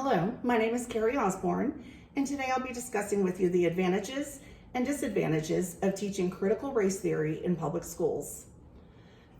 Hello, my name is Keri Osborne, and today I'll be discussing with you the advantages and disadvantages of teaching critical race theory in public schools.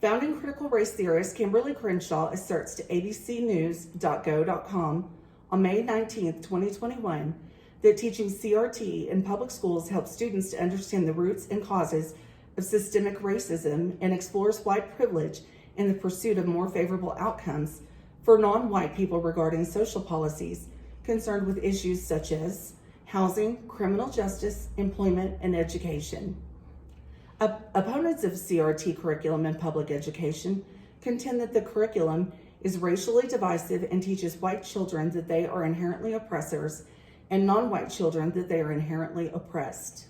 Founding critical race theorist Kimberly Crenshaw asserts to abcnews.go.com on May 19, 2021, that teaching CRT in public schools helps students to understand the roots and causes of systemic racism and explores white privilege in the pursuit of more favorable outcomes for non-white people regarding social policies concerned with issues such as housing, criminal justice, employment, and education. Opponents of CRT curriculum in public education contend that the curriculum is racially divisive and teaches white children that they are inherently oppressors and non-white children that they are inherently oppressed.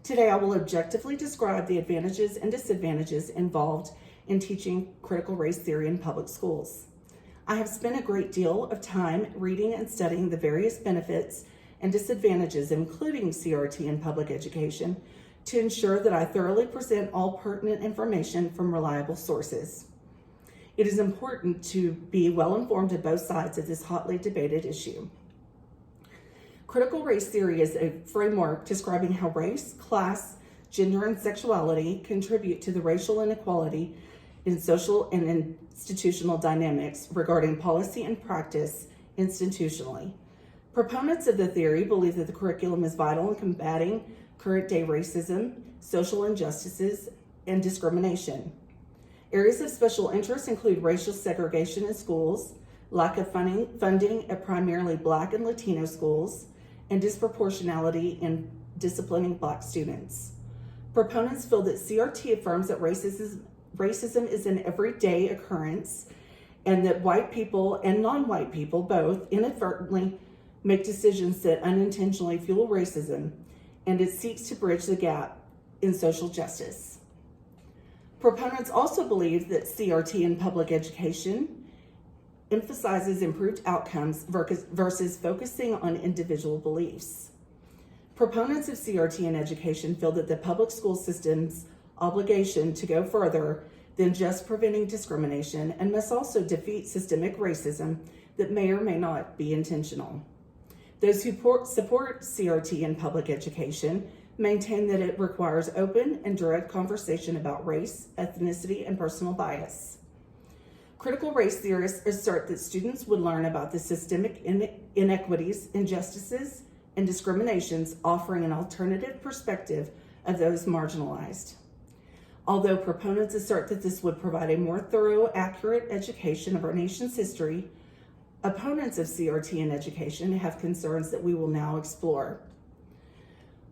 Today, I will objectively describe the advantages and disadvantages involved in teaching critical race theory in public schools. I have spent a great deal of time reading and studying the various benefits and disadvantages, including CRT in public education, to ensure that I thoroughly present all pertinent information from reliable sources. It is important to be well informed of both sides of this hotly debated issue. Critical race theory is a framework describing how race, class, gender, and sexuality contribute to the racial inequality in social and institutional dynamics regarding policy and practice institutionally. Proponents of the theory believe that the curriculum is vital in combating current-day racism, social injustices, and discrimination. Areas of special interest include racial segregation in schools, lack of funding at primarily Black and Latino schools, and disproportionality in disciplining Black students. Proponents feel that CRT affirms that racism is an everyday occurrence and that white people and non-white people both inadvertently make decisions that unintentionally fuel racism, and it seeks to bridge the gap in social justice. Proponents also believe that CRT in public education emphasizes improved outcomes versus focusing on individual beliefs. Proponents of CRT in education feel that the public school system's obligation to go further than just preventing discrimination and must also defeat systemic racism that may or may not be intentional. Those who support CRT in public education maintain that it requires open and direct conversation about race, ethnicity, and personal bias. Critical race theorists assert that students would learn about the systemic inequities, injustices, and discriminations, offering an alternative perspective of those marginalized. Although proponents assert that this would provide a more thorough, accurate education of our nation's history, opponents of CRT in education have concerns that we will now explore.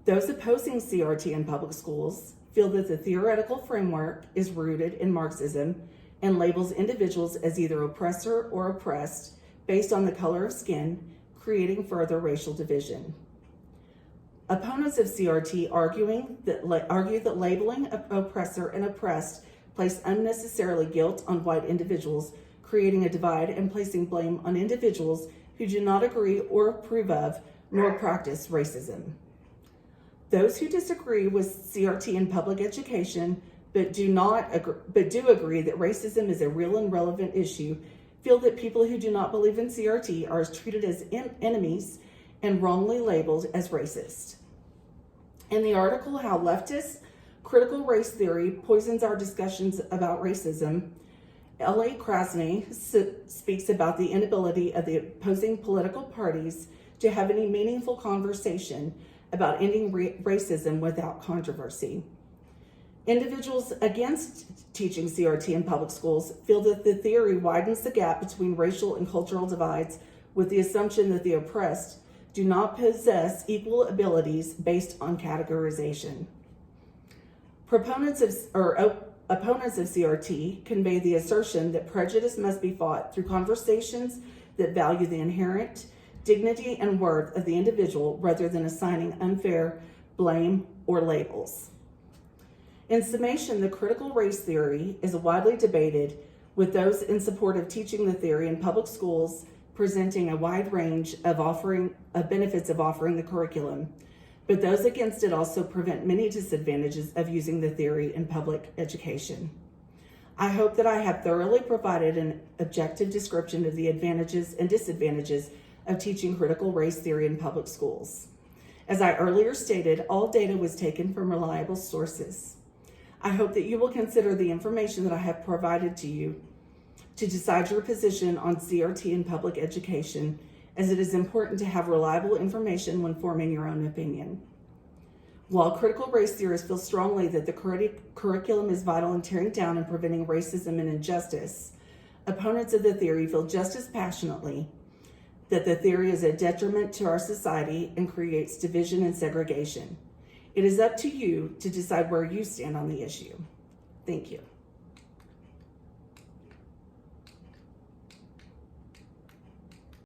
Those opposing CRT in public schools feel that the theoretical framework is rooted in Marxism and labels individuals as either oppressor or oppressed based on the color of skin, creating further racial division. Opponents of CRT argue that labeling oppressor and oppressed place unnecessarily guilt on white individuals, creating a divide and placing blame on individuals who do not agree or approve of nor practice racism. Those who disagree with CRT in public education but do agree that racism is a real and relevant issue feel that people who do not believe in CRT are treated as enemies and wrongly labeled as racist. In the article, How Leftist Critical Race Theory Poisons Our Discussions About Racism, L.A. Krasny speaks about the inability of the opposing political parties to have any meaningful conversation about ending racism without controversy. Individuals against teaching CRT in public schools feel that the theory widens the gap between racial and cultural divides with the assumption that the oppressed do not possess equal abilities based on categorization. Opponents of CRT convey the assertion that prejudice must be fought through conversations that value the inherent dignity and worth of the individual rather than assigning unfair blame or labels. In summation, the critical race theory is widely debated, with those in support of teaching the theory in public schools presenting a wide range of benefits of offering the curriculum, but those against it also prevent many disadvantages of using the theory in public education. I hope that I have thoroughly provided an objective description of the advantages and disadvantages of teaching critical race theory in public schools. As I earlier stated, all data was taken from reliable sources. I hope that you will consider the information that I have provided to you to decide your position on CRT in public education, as it is important to have reliable information when forming your own opinion. While critical race theorists feel strongly that the curriculum is vital in tearing down and preventing racism and injustice, opponents of the theory feel just as passionately that the theory is a detriment to our society and creates division and segregation. It is up to you to decide where you stand on the issue. Thank you.